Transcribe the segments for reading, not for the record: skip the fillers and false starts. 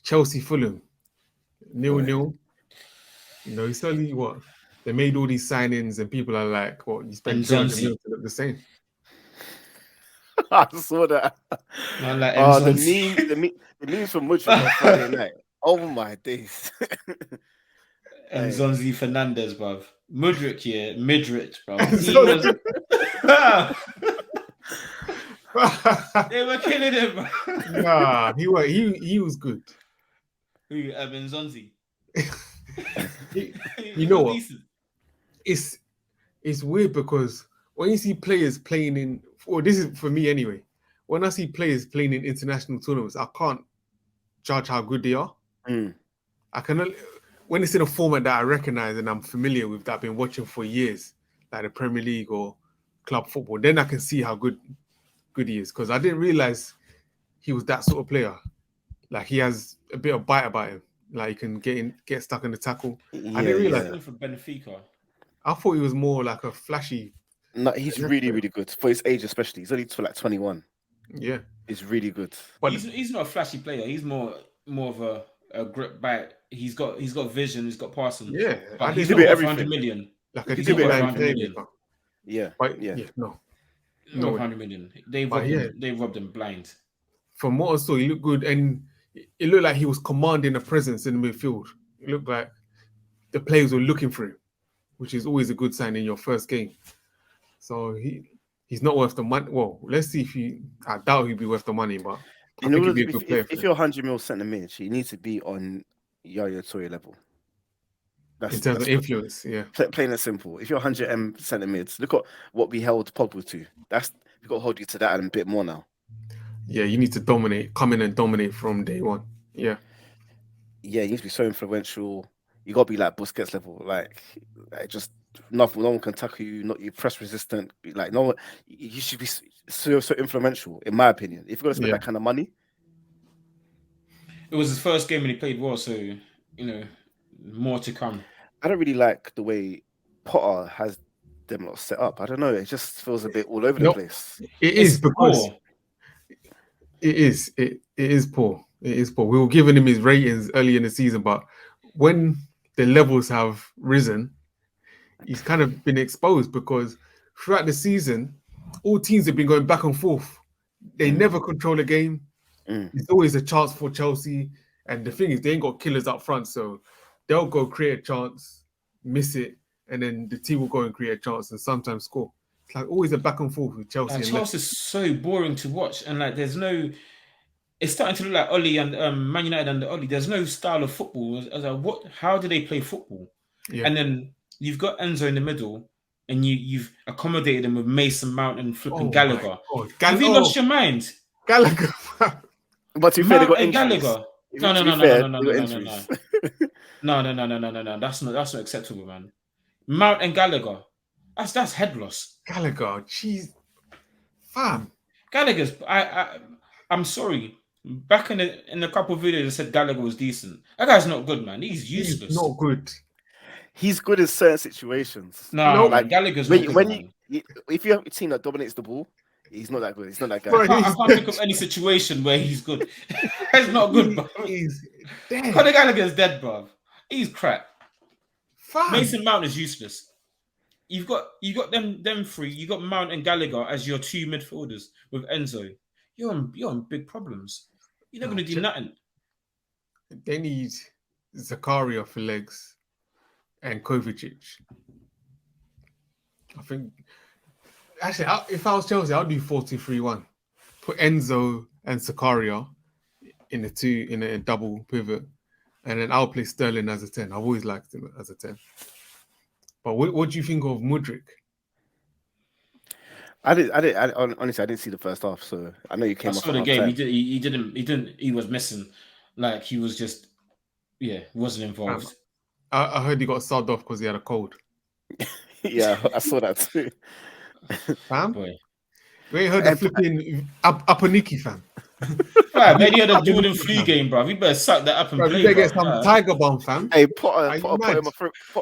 Chelsea Fulham 0-0. Boy. It's only what they made all these signings, and people are like, "What you spent And 200 Zonzi. mil to look the same?" I saw that. Man, like Oh, Zonzi. the memes from Mudrick on Friday night. Oh my days. And Hey. Zonzi Fernandez, bruv. Mudrick, yeah, Midrit, bruv. He So- was. They were killing him, bro. Nah, he was good. Who? Zonzi. You know what? Decent. It's weird because when you see players playing in, or this is for me anyway, when I see players playing in international tournaments, I can't judge how good they are. Mm. I can only, when it's in a format that I recognize and I'm familiar with, that I've been watching for years, like the Premier League or club football, then I can see how good he is. Because I didn't realize he was that sort of player. Like he has a bit of bite about him. Like he can get stuck in the tackle. Yeah, I didn't realize He's that. for Benfica. I thought he was more like a flashy. No, he's really, really good for his age, especially. He's only like 21. Yeah, He's really good. but He's not a flashy player. He's more of a grip bite. He's got vision. He's got passing. yeah, But he's did not it worth everything. 100 million. like a He's deep not worth line 100 million. playmaker. Yeah, But yeah. no. Not 100 million. They robbed him blind. From what I saw, he looked good, and it looked like he was commanding a presence in the midfield. It looked like the players were looking for him, which is always a good sign in your first game. So he's not worth the money. Well, let's see if I doubt he'd be worth the money, but I think he'd be a good player. If you're 100 mil centre mid, you need to be on Yaya Toure level. In terms of influence, yeah. Plain and simple. If you're 100 centre mids, look at what we held Pogba to. We've got to hold you to that and a bit more now. Yeah, you need to dominate, come in and dominate from day one. Yeah. Yeah, you need to be so influential. You got to be like Busquets level, like just no one can tackle you. Not you press resistant. Like no one. You should be so influential, in my opinion. If you're gonna spend that kind of money. It was his first game and he played well, so more to come. I don't really like the way Potter has them lot set up. I don't know. It just feels a bit all over the place. It's because poor. It is poor. It is poor. We were giving him his ratings early in the season, but when the levels have risen, he's kind of been exposed because throughout the season, all teams have been going back and forth. They never control the game. It's always a chance for Chelsea. And the thing is, they ain't got killers up front, so they'll go create a chance, miss it, and then the team will go and create a chance and sometimes score. It's like always a back and forth with Chelsea. And Chelsea is so boring to watch, and like there's no. It's starting to look like Oli and Man United and the Oli. There's no style of football. I was like, what? How do they play football? Yeah. And then you've got Enzo in the middle, and you've accommodated him with Mason Mount and flipping Gallagher. Have you lost your mind? Gallagher. But to be fair, they got injuries. Gallagher. No. That's not acceptable, man. Mount and Gallagher. That's head loss. Gallagher, jeez, fam. Gallagher's. I'm sorry. Back in a couple of videos, I said Gallagher was decent. That guy's not good, man. He's useless. He's not good. He's good in certain situations. No, like Gallagher's not good. If you have a team that dominates the ball, he's not that good. He's not that guy. I can't think of any situation where he's good. He's not good, bro. He's dead. Conor Gallagher's dead, bro. He's crap. Fine. Mason Mount is useless. You've got them three. You got Mount and Gallagher as your two midfielders with Enzo. You're in big problems. You're not going to do nothing. They need Zakaria for legs and Kovacic. I think. Actually, if I was Chelsea, I'd do 4-2-3-1. Put Enzo and Zakaria in a double pivot, and then I'll play Sterling as a 10. I've always liked him as a 10. But what do you think of Mudryk? Honestly, I didn't see the first half, so I know you came off the game. He didn't. He was missing. Like he was just, wasn't involved. I heard he got subbed off because he had a cold. Yeah, I saw that too. Fam, boy, we ain't heard the flipping Apaniki, fam. Fam, maybe had a Jordan flu game, bro. We better suck that up and play. You better get some Tiger Bomb, fam. Hey, Potter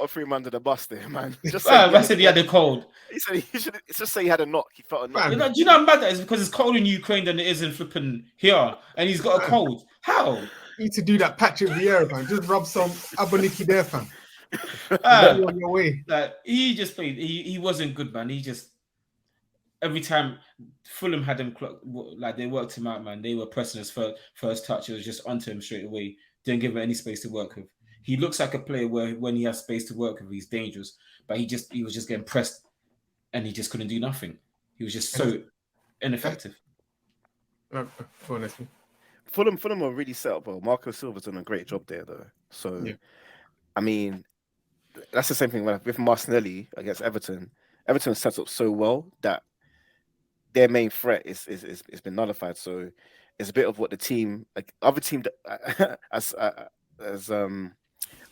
threw him under the bus there, man. Just I said he had a cold. He said he should just say he had a knock. He felt a knock. Do you know how bad that is? Because it's cold in Ukraine than it is in flipping here, and he's got a cold. How? need to do that Patrick Vieira, fam. Just rub some Aboniki there, fam. Ah, On your way. like he just played. He wasn't good, man. He just every time Fulham had him like they worked him out, man. They were pressing his first touch. It was just onto him straight away. Didn't give him any space to work with. He looks like a player where when he has space to work with, he's dangerous. But he was just getting pressed, and he just couldn't do nothing. He was just so ineffective. Honestly. Fulham are really set up well. Marco Silva's done a great job there, though. So, Yeah. I mean, that's the same thing with Martinelli against Everton. Everton set up so well that their main threat is been nullified. So it's a bit of what the team, like other team, as I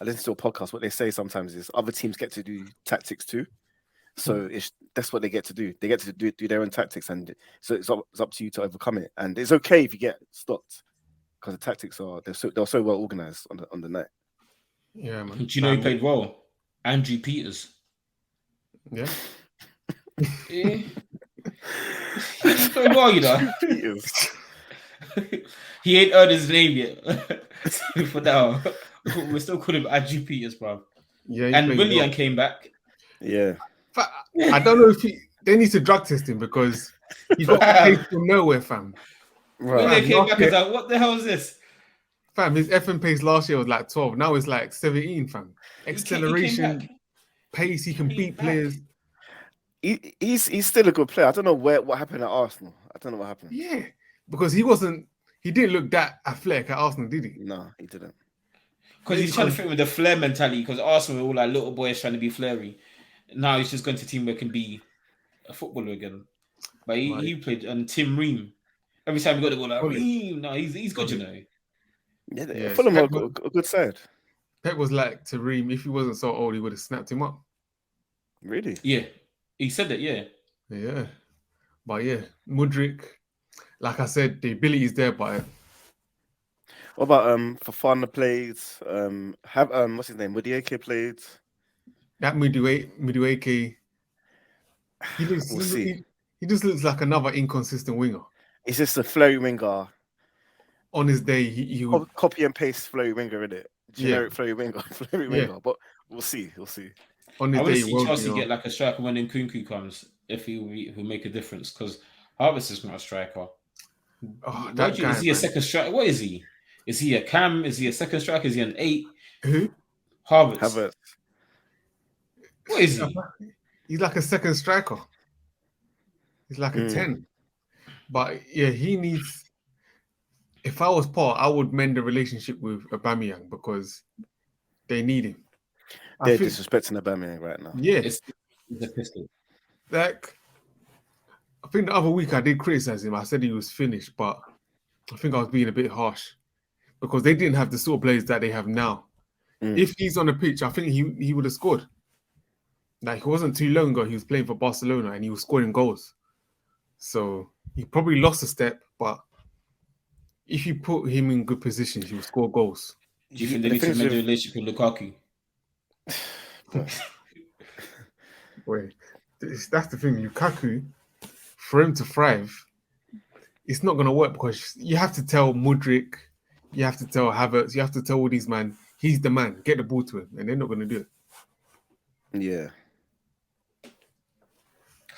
listen to a podcast, what they say sometimes is other teams get to do tactics too. So that's what they get to do. They get to do their own tactics, and so it's up to you to overcome it. And it's okay if you get stopped because the tactics they're so well organized on the night. Yeah, man. Do you know he played well? Andrew Peters. Yeah. He played well, you know. He ain't earned his name yet. For now, we're still calling him Andrew Peters, bro. Yeah, and Willian came back. Yeah. I don't know if they need to drug test him because he got paid from nowhere, fam. Right. Willian came back and was like, what the hell is this? Fam, his FM pace last year was like 12. Now it's like 17, fam. Acceleration, pace, he can beat players. He's still a good player. I don't know what happened at Arsenal. I don't know what happened. Yeah, because he didn't look that athletic at Arsenal, did he? No, he didn't. Because he's trying to fit with the flair mentality. Because Arsenal were all like little boys trying to be flary. Now he's just going to a team where he can be a footballer again. But he played Tim Ream. Every time he got the ball, like Ream. No, he's good, you know. Yeah, Fulham are a good side. Pep was like to Ream, if he wasn't so old, he would have snapped him up. Really? Yeah, he said that. Yeah. Yeah, but yeah, Mudryk, like I said, the ability is there, but. What about Fofana played? What's his name? Mudieke played. That Mudieke, he just looks like another inconsistent winger. He's just a flurry winger. On his day, he would copy and paste flurry winger, in it. Generic flurry winger, winger. But we'll see. On his day, I want to see Chelsea get like a striker when Nkunku comes, if he'll make a difference. Because Harvest is not a striker. Oh, is he a second striker? What is he? Is he a cam? Is he a second striker? Is he an 8? Who? Havertz. What is he? He's like a second striker. He's like a 10. But yeah, he needs. If I was Paul, I would mend the relationship with Aubameyang because they need him. They're disrespecting Aubameyang right now. Yeah, it's a pistol. Like, I think the other week I did criticize him. I said he was finished, but I think I was being a bit harsh because they didn't have the sort of players that they have now. If he's on the pitch, I think he would have scored. Like, it wasn't too long ago he was playing for Barcelona and he was scoring goals. So he probably lost a step, but if you put him in good positions, he will score goals. Do you think they need to mend the relationship with Lukaku? Wait, that's the thing. Lukaku, for him to thrive, it's not going to work because you have to tell Mudryk, you have to tell Havertz, you have to tell all these man, he's the man, get the ball to him, and they're not going to do it. Yeah.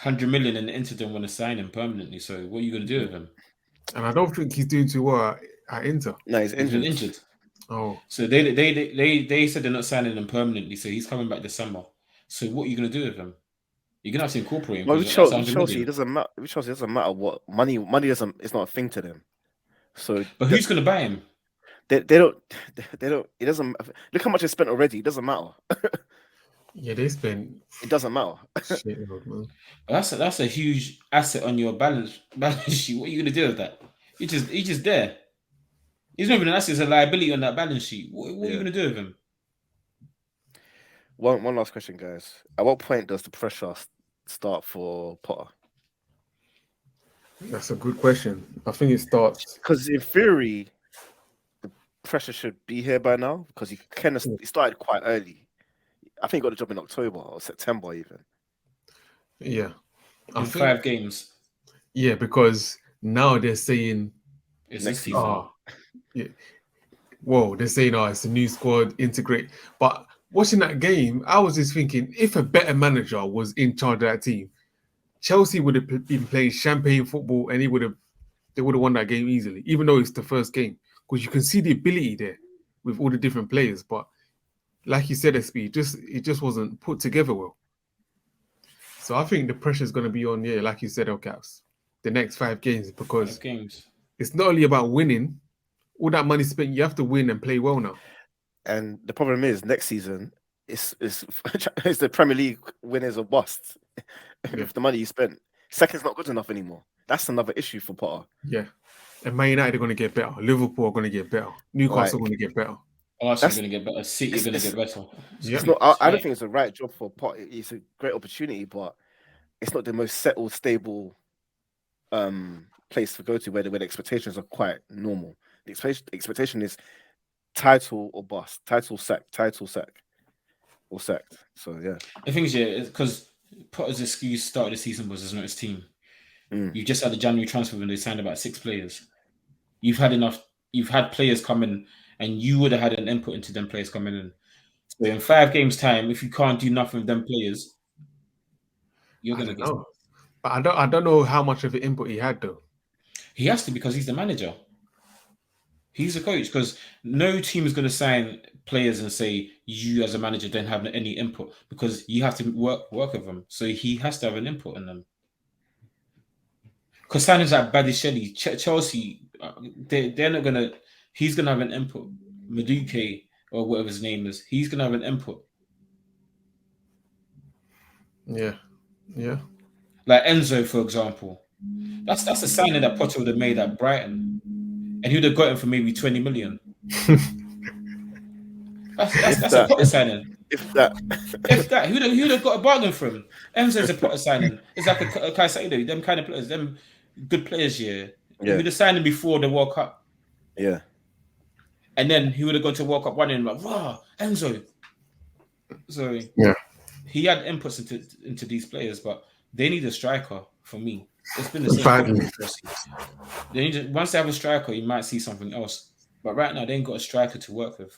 100 million and Inter don't want to sign him permanently, so what are you going to do with him? And I don't think he's doing too well at Inter. No, he's injured. He's been injured. Oh. So they said they're not signing him permanently, so he's coming back this summer. So what are you going to do with him? You're going to have to incorporate him. Well, with Chelsea, it doesn't matter. With Chelsea, it doesn't matter what money doesn't. It's not a thing to them. So, but who's going to buy him? They don't. It doesn't. Look how much they spent already. It doesn't matter. Yeah, they spent. It doesn't matter. Shit, man. That's a huge asset on your balance sheet. What are you going to do with that? He's just there. He's not even an asset; it's a liability on that balance sheet. What are you going to do with him? One last question, guys. At what point does the pressure start for Potter? That's a good question. I think it starts because in theory, the pressure should be here by now because he started quite early. I think he got the job in October or September even. Yeah. In 5 games. Yeah, because now they're saying it's next season. Yeah. whoa, they're saying, oh, it's a new squad, integrate. But watching that game, I was just thinking, if a better manager was in charge of that team, Chelsea would have been playing champagne football, and they would have won that game easily, even though it's the first game, because you can see the ability there with all the different players. But like you said, SB, it just wasn't put together well. So I think the pressure is going to be on, like you said, El Caps, the next 5 games, because it's not only about winning. All that money spent, you have to win and play well now. And the problem is, next season, it's the Premier League winners or bust. If the money you spent, second's not good enough anymore. That's another issue for Potter. Yeah. And Man United are going to get better. Liverpool are going to get better. Newcastle are going to get better. Arsenal are going to get better. City are going to get better. It's not. I don't think it's the right job for Potter. It's a great opportunity, but it's not the most settled, stable place to go to where the expectations are quite normal. The expectation is title or bust, title sack, or sacked. So yeah, the thing is, because Potter's excuse start of the season was it's not his team. You just had the January transfer when they signed about 6 players. You've had enough. You've had players come in, and you would have had an input into them players coming in. So in 5 games' time, if you can't do nothing with them players, you're going to get. But I don't know how much of an input he had though. He has to, because he's the manager. He's a coach, because no team is going to sign players and say you as a manager don't have any input, because you have to work with them. So he has to have an input in them. Because signings like Badiashile, Chelsea, they're not going to. He's going to have an input. Madueke, or whatever his name is, he's going to have an input. Yeah. Like Enzo, for example. That's a signing that Potter would have made at Brighton. And he would have got him for maybe 20 million. That's a Potter signing. If that, he would have got a bargain for him. Enzo's a Potter signing. It's like a Caicedo, them kind of players, them good players here. He would have signed him before the World Cup. Yeah. And then he would have gone to World Cup 1 and like, wow, Enzo. So he had inputs into these players, but they need a striker for me. It's been the same. Once they have a striker, you might see something else. But right now, they ain't got a striker to work with.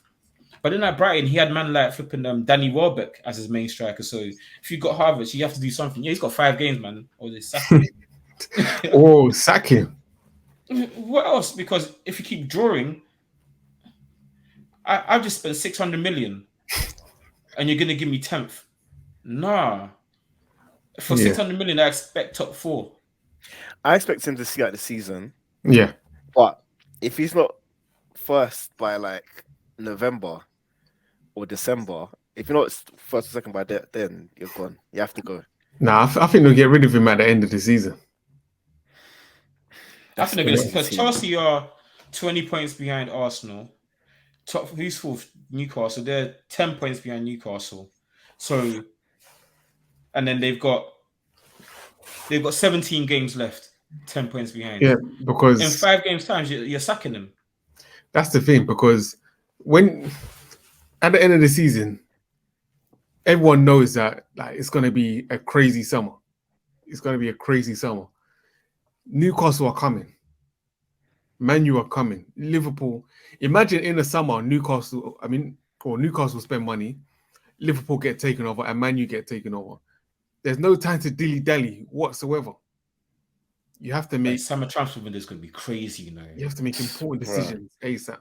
But then at Brighton, he had man like flipping Danny Welbeck as his main striker. So if you got Harvard, you have to do something. Yeah, he's got 5 games, man. Or they sack him. Sack him. What else? Because if you keep drawing, I've just spent 600 million, and you're gonna give me 10th. Nah. For 600 million, I expect top 4. I expect him to see out the season. Yeah. But if he's not first by like November or December, if you're not first or second by then you're gone. You have to go. Nah, I think they'll get rid of him at the end of the season. I think they're going to, because Chelsea are 20 points behind Arsenal. Who's 4th? Newcastle. They're 10 points behind Newcastle. So, and then they've got 17 games left, 10 points behind. Yeah, because in 5 games' time, you're sacking them. That's the thing, because when at the end of the season, everyone knows that like it's going to be a crazy summer. It's going to be a crazy summer. Newcastle are coming. Man U are coming. Liverpool. Imagine in the summer, Newcastle spend money, Liverpool get taken over, and Man U get taken over. There's no time to dilly-dally whatsoever. You have to make... summer transfer window is going to be crazy, you know. You have to make important decisions ASAP.